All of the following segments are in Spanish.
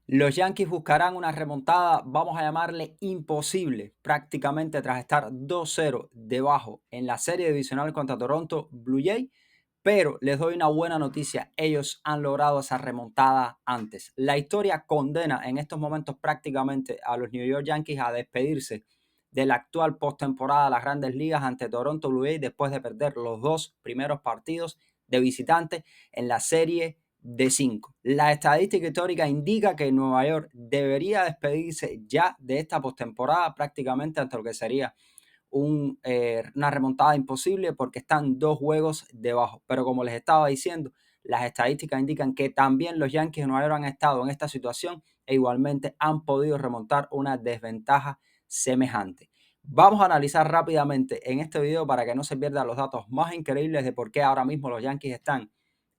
Los Yankees buscarán una remontada, vamos a llamarle imposible, prácticamente tras estar 2-0 debajo en la serie divisional contra Toronto Blue Jays, pero les doy una buena noticia, ellos han logrado esa remontada antes. La historia condena en estos momentos prácticamente a los New York Yankees a despedirse de la actual postemporada de las Grandes Ligas ante Toronto Blue Jays después de perder los dos primeros partidos de visitante en la serie de 5. La estadística histórica indica que Nueva York debería despedirse ya de esta postemporada prácticamente ante lo que sería una remontada imposible porque están 2 juegos debajo. Pero como les estaba diciendo, las estadísticas indican que también los Yankees de Nueva York han estado en esta situación e igualmente han podido remontar una desventaja semejante. Vamos a analizar rápidamente en este video para que no se pierdan los datos más increíbles de por qué ahora mismo los Yankees están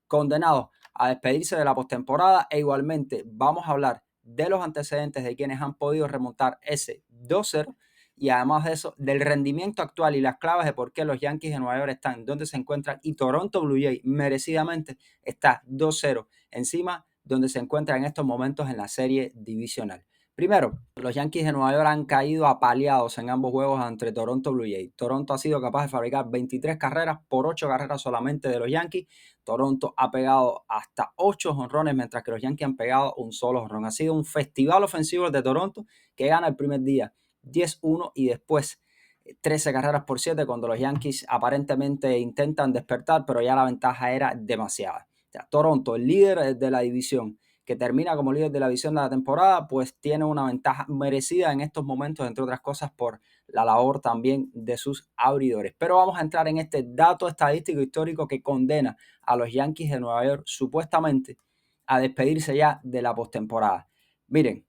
condenados a despedirse de la postemporada e igualmente vamos a hablar de los antecedentes de quienes han podido remontar ese 2-0 y además de eso del rendimiento actual y las claves de por qué los Yankees de Nueva York están donde se encuentran y Toronto Blue Jays merecidamente está 2-0 encima donde se encuentra en estos momentos en la serie divisional. Primero, los Yankees de Nueva York han caído apaleados en ambos juegos ante Toronto Blue Jays. Toronto ha sido capaz de fabricar 23 carreras por 8 carreras solamente de los Yankees. Toronto ha pegado hasta 8 jonrones, mientras que los Yankees han pegado un solo jonrón. Ha sido un festival ofensivo de Toronto que gana el primer día 10-1 y después 13 carreras por 7 cuando los Yankees aparentemente intentan despertar, pero ya la ventaja era demasiada. O sea, Toronto, el líder de la división, que termina como líder de la división de la temporada, pues tiene una ventaja merecida en estos momentos, entre otras cosas por la labor también de sus abridores. Pero vamos a entrar en este dato estadístico histórico que condena a los Yankees de Nueva York supuestamente a despedirse ya de la postemporada. Miren,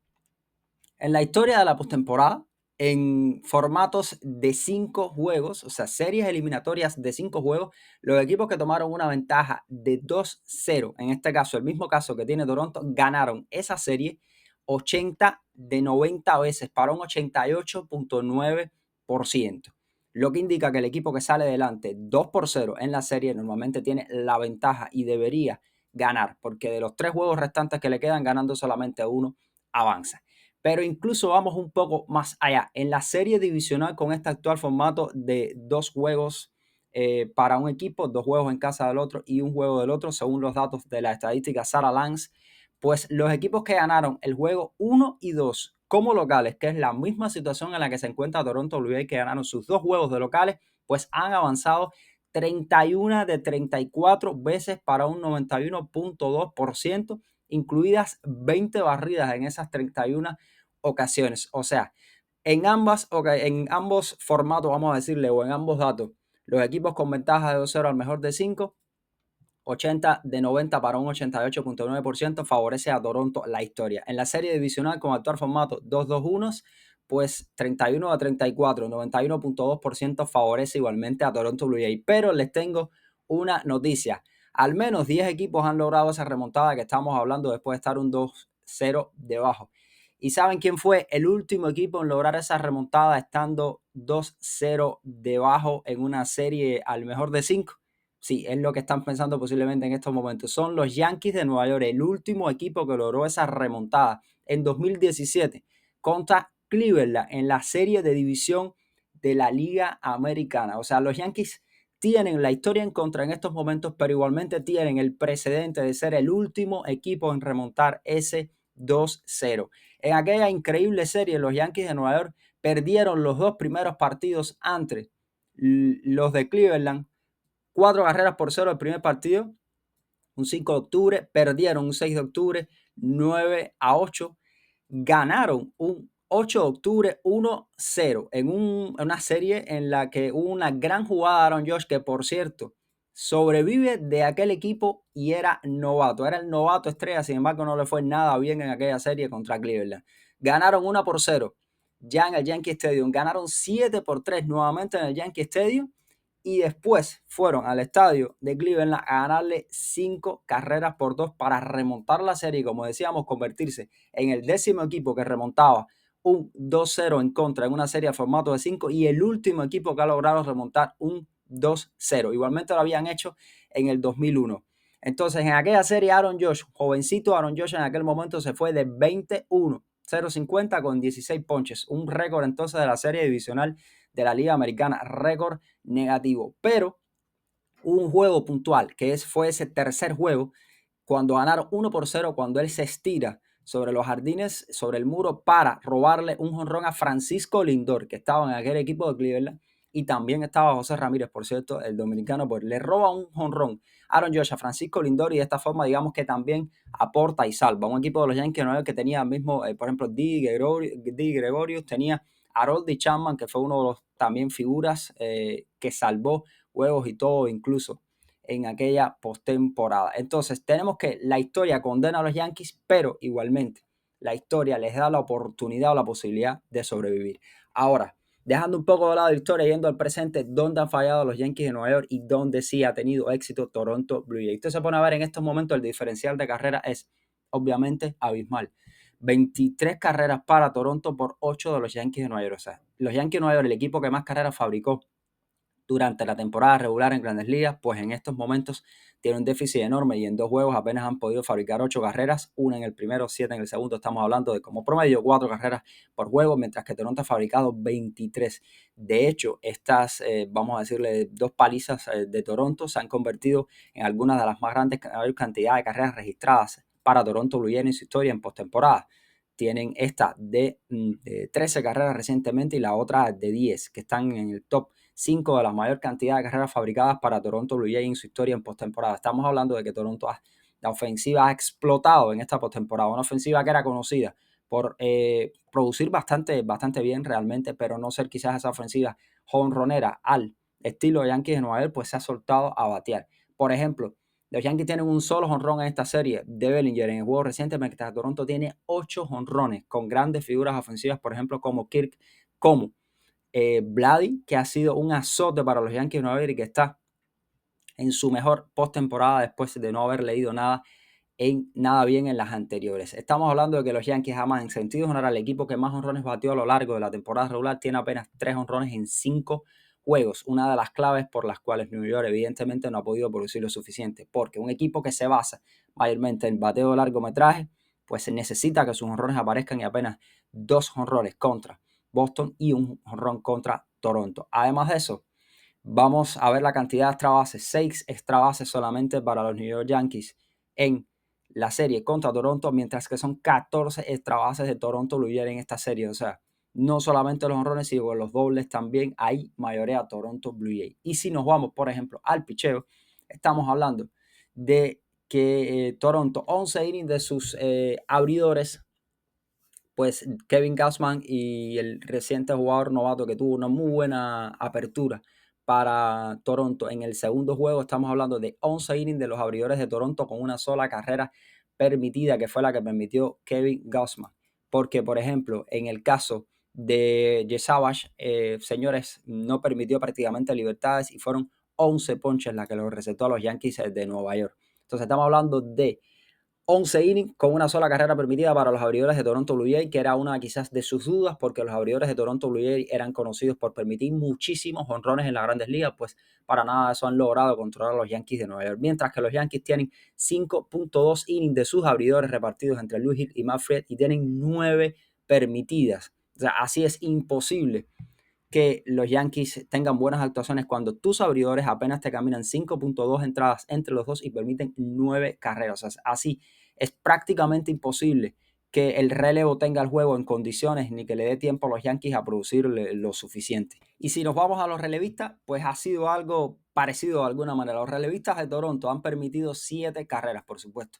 en la historia de la postemporada, en formatos de 5 juegos, o sea, series eliminatorias de 5 juegos, los equipos que tomaron una ventaja de 2-0, en este caso, el mismo caso que tiene Toronto, ganaron esa serie 80 de 90 veces para un 88.9%, lo que indica que el equipo que sale adelante 2-0 en la serie normalmente tiene la ventaja y debería ganar, porque de los 3 juegos restantes que le quedan, ganando solamente uno, avanza. Pero incluso vamos un poco más allá. En la serie divisional con este actual formato de 2 juegos para un equipo, 2 juegos en casa del otro y un juego del otro, según los datos de la estadística Sarah Lance, pues los equipos que ganaron el juego 1 y 2 como locales, que es la misma situación en la que se encuentra Toronto Blue Jays, que ganaron sus 2 juegos de locales, pues han avanzado 31 de 34 veces para un 91.2%, incluidas 20 barridas en esas 31 ocasiones. O sea, en ambos formatos, vamos a decirle, o en ambos datos, los equipos con ventaja de 2-0 al mejor de 5, 80 de 90 para un 88.9% favorece a Toronto la historia. En la serie divisional con actual formato 2-2-1, pues 31 a 34, 91.2% favorece igualmente a Toronto Blue Jays. Pero les tengo una noticia. Al menos 10 equipos han logrado esa remontada que estamos hablando después de estar un 2-0 debajo. ¿Y saben quién fue el último equipo en lograr esa remontada estando 2-0 debajo en una serie al mejor de 5? Sí, es lo que están pensando posiblemente en estos momentos. Son los Yankees de Nueva York, el último equipo que logró esa remontada en 2017 contra Cleveland en la serie de división de la Liga Americana. O sea, los Yankees tienen la historia en contra en estos momentos, pero igualmente tienen el precedente de ser el último equipo en remontar ese 2-0. En aquella increíble serie, los Yankees de Nueva York perdieron los 2 primeros partidos ante los de Cleveland, 4 carreras por 0 el primer partido, un 5 de octubre, perdieron un 6 de octubre, 9-8, ganaron un 8 de octubre 1-0 en una serie en la que hubo una gran jugada de Aaron Judge, que por cierto sobrevive de aquel equipo y era novato, era el novato estrella, sin embargo no le fue nada bien en aquella serie contra Cleveland. Ganaron 1-0 ya en el Yankee Stadium, ganaron 7-3 nuevamente en el Yankee Stadium y después fueron al estadio de Cleveland a ganarle 5 carreras por 2 para remontar la serie y, como decíamos, convertirse en el 10º equipo que remontaba un 2-0 en contra en una serie a formato de 5 y el último equipo que ha logrado remontar un 2-0. Igualmente lo habían hecho en el 2001. Entonces, en aquella serie, Aaron Josh, jovencito Aaron Josh en aquel momento se fue de 21, 0.50 con 16 ponches. Un récord entonces de la serie divisional de la Liga Americana, récord negativo. Pero hubo un juego puntual, fue ese tercer juego, cuando ganaron 1-0, cuando él se estira sobre los jardines, sobre el muro, para robarle un jonrón a Francisco Lindor, que estaba en aquel equipo de Cleveland, y también estaba José Ramírez, por cierto, el dominicano, pues le roba un jonrón Aaron Josh a Francisco Lindor, y de esta forma, digamos que también aporta y salva. Un equipo de los Yankees Nueva York que tenía mismo, por ejemplo, Didi Gregorius, tenía a Harold Chapman, que fue uno de los también figuras que salvó juegos y todo, incluso en aquella postemporada. Entonces, tenemos que la historia condena a los Yankees, pero igualmente la historia les da la oportunidad o la posibilidad de sobrevivir. Ahora, dejando un poco de lado la historia, yendo al presente, ¿dónde han fallado los Yankees de Nueva York y dónde sí ha tenido éxito Toronto Blue Jays? Usted se pone a ver en estos momentos, el diferencial de carrera es obviamente abismal. 23 carreras para Toronto por 8 de los Yankees de Nueva York. O sea, los Yankees de Nueva York, el equipo que más carreras fabricó durante la temporada regular en Grandes Ligas, pues en estos momentos tiene un déficit enorme y en 2 juegos apenas han podido fabricar 8 carreras, una en el primero, 7 en el segundo. Estamos hablando de como promedio 4 carreras por juego, mientras que Toronto ha fabricado 23. De hecho, estas, vamos a decirle, 2 palizas de Toronto se han convertido en algunas de las más grandes cantidades de carreras registradas para Toronto Blue Jays en su historia en postemporada. Tienen esta de 13 carreras recientemente y la otra de 10, que están en el top 5 de la mayor cantidad de carreras fabricadas para Toronto Blue Jays en su historia en postemporada. Estamos hablando de que la ofensiva ha explotado en esta postemporada, una ofensiva que era conocida por producir bastante bien realmente, pero no ser quizás esa ofensiva jonronera al estilo de Yankees de Nueva York, pues se ha soltado a batear. Por ejemplo, los Yankees tienen un solo jonrón en esta serie de Bellinger en el juego reciente, mientras Toronto tiene 8 jonrones con grandes figuras ofensivas, por ejemplo, como Kirk, como Vladi, que ha sido un azote para los Yankees de Nueva York y que está en su mejor postemporada después de no haber leído nada bien en las anteriores. Estamos hablando de que los Yankees, jamás en sentido general, el equipo que más honrones batió a lo largo de la temporada regular, tiene apenas 3 honrones en 5 juegos. Una de las claves por las cuales New York evidentemente no ha podido producir lo suficiente, porque un equipo que se basa mayormente en bateo de largometraje, pues se necesita que sus honrones aparezcan, y apenas 2 honrones contra Boston y un honrón contra Toronto. Además de eso, vamos a ver la cantidad de extra bases, 6 extra bases solamente para los New York Yankees en la serie contra Toronto, mientras que son 14 extra bases de Toronto Blue Jays en esta serie. O sea, no solamente los honrones, sino los dobles también hay mayoría Toronto Blue Jays. Y si nos vamos, por ejemplo, al picheo, estamos hablando de que Toronto, 11 innings de sus abridores, pues Kevin Gausman y el reciente jugador novato que tuvo una muy buena apertura para Toronto en el segundo juego. Estamos hablando de 11 innings de los abridores de Toronto con una sola carrera permitida, que fue la que permitió Kevin Gausman. Porque, por ejemplo, en el caso de Jay Savage, señores, no permitió prácticamente libertades y fueron 11 ponches las que los recetó a los Yankees de Nueva York. Entonces estamos hablando de 11 innings con una sola carrera permitida para los abridores de Toronto Blue Jays, que era una quizás de sus dudas, porque los abridores de Toronto Blue Jays eran conocidos por permitir muchísimos jonrones en las grandes ligas, pues para nada eso han logrado controlar a los Yankees de Nueva York. Mientras que los Yankees tienen 5.2 innings de sus abridores repartidos entre Louis Hill y Matt Fried y tienen 9 permitidas. O sea, así es imposible que los Yankees tengan buenas actuaciones cuando tus abridores apenas te caminan 5.2 entradas entre los dos y permiten 9 carreras. O sea, así es prácticamente imposible que el relevo tenga el juego en condiciones ni que le dé tiempo a los Yankees a producir lo suficiente. Y si nos vamos a los relevistas, pues ha sido algo parecido de alguna manera. Los relevistas de Toronto han permitido 7 carreras, por supuesto.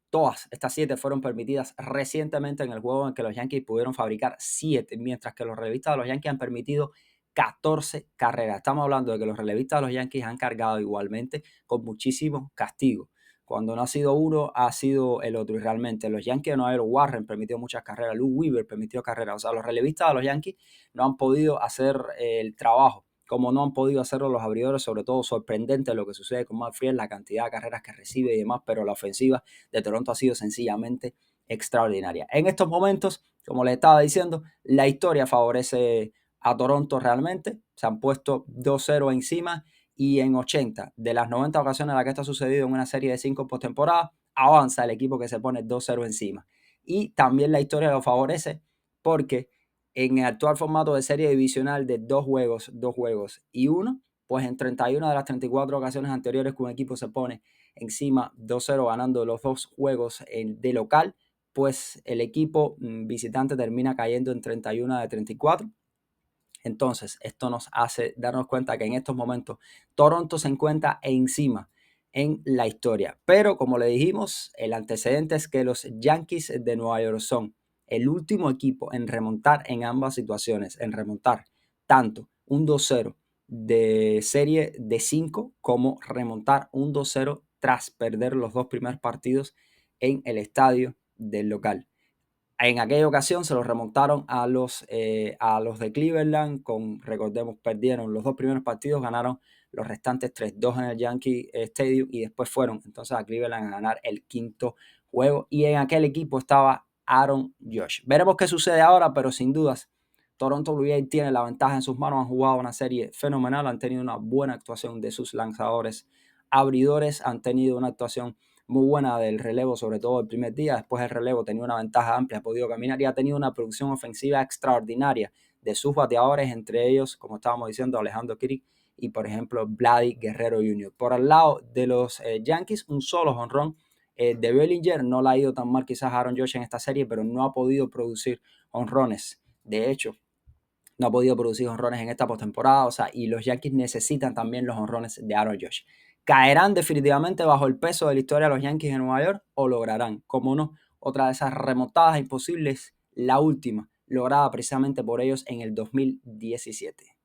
Todas estas 7 fueron permitidas recientemente en el juego en que los Yankees pudieron fabricar 7, mientras que los relevistas de los Yankees han permitido 14 carreras. Estamos hablando de que los relevistas de los Yankees han cargado igualmente con muchísimos castigos. Cuando no ha sido uno, ha sido el otro. Y realmente los Yankees de Nueva York, Warren permitió muchas carreras, Lou Weaver permitió carreras. O sea, los relevistas de los Yankees no han podido hacer el trabajo como no han podido hacerlo los abridores. Sobre todo sorprendente lo que sucede con Matt Fried, la cantidad de carreras que recibe y demás, pero la ofensiva de Toronto ha sido sencillamente extraordinaria. En estos momentos, como les estaba diciendo, la historia favorece a Toronto realmente. Se han puesto 2-0 encima y en 80 de las 90 ocasiones en las que esto ha sucedido en una serie de 5 postemporadas, avanza el equipo que se pone 2-0 encima. Y también la historia lo favorece porque en el actual formato de serie divisional de 2 juegos y 1, pues en 31 de las 34 ocasiones anteriores que un equipo se pone encima 2-0 ganando los 2 juegos de local, pues el equipo visitante termina cayendo en 31 de 34. Entonces, esto nos hace darnos cuenta que en estos momentos Toronto se encuentra encima en la historia. Pero como le dijimos, el antecedente es que los Yankees de Nueva York son el último equipo en remontar en ambas situaciones, en remontar tanto un 2-0 de serie de 5 como remontar un 2-0 tras perder los 2 primeros partidos en el estadio del local. En aquella ocasión se los remontaron a los de Cleveland, recordemos, perdieron los 2 primeros partidos, ganaron los restantes 3-2 en el Yankee Stadium y después fueron entonces a Cleveland a ganar el 5º juego y en aquel equipo estaba Aaron Judge. Veremos qué sucede ahora, pero sin dudas Toronto Blue Jays tiene la ventaja en sus manos, han jugado una serie fenomenal, han tenido una buena actuación de sus lanzadores abridores, han tenido una actuación muy buena del relevo, sobre todo el primer día. Después el relevo tenía una ventaja amplia, ha podido caminar y ha tenido una producción ofensiva extraordinaria de sus bateadores, entre ellos, como estábamos diciendo, Alejandro Kirk y, por ejemplo, Vladdy Guerrero Jr. Por el lado de los Yankees, un solo jonrón de Bellinger. No le ha ido tan mal quizás a Aaron Judge en esta serie, pero no ha podido producir jonrones. De hecho, no ha podido producir jonrones en esta postemporada, y los Yankees necesitan también los jonrones de Aaron Judge. ¿Caerán definitivamente bajo el peso de la historia de los Yankees de Nueva York o lograrán, como no, otra de esas remontadas imposibles, la última, lograda precisamente por ellos en el 2017?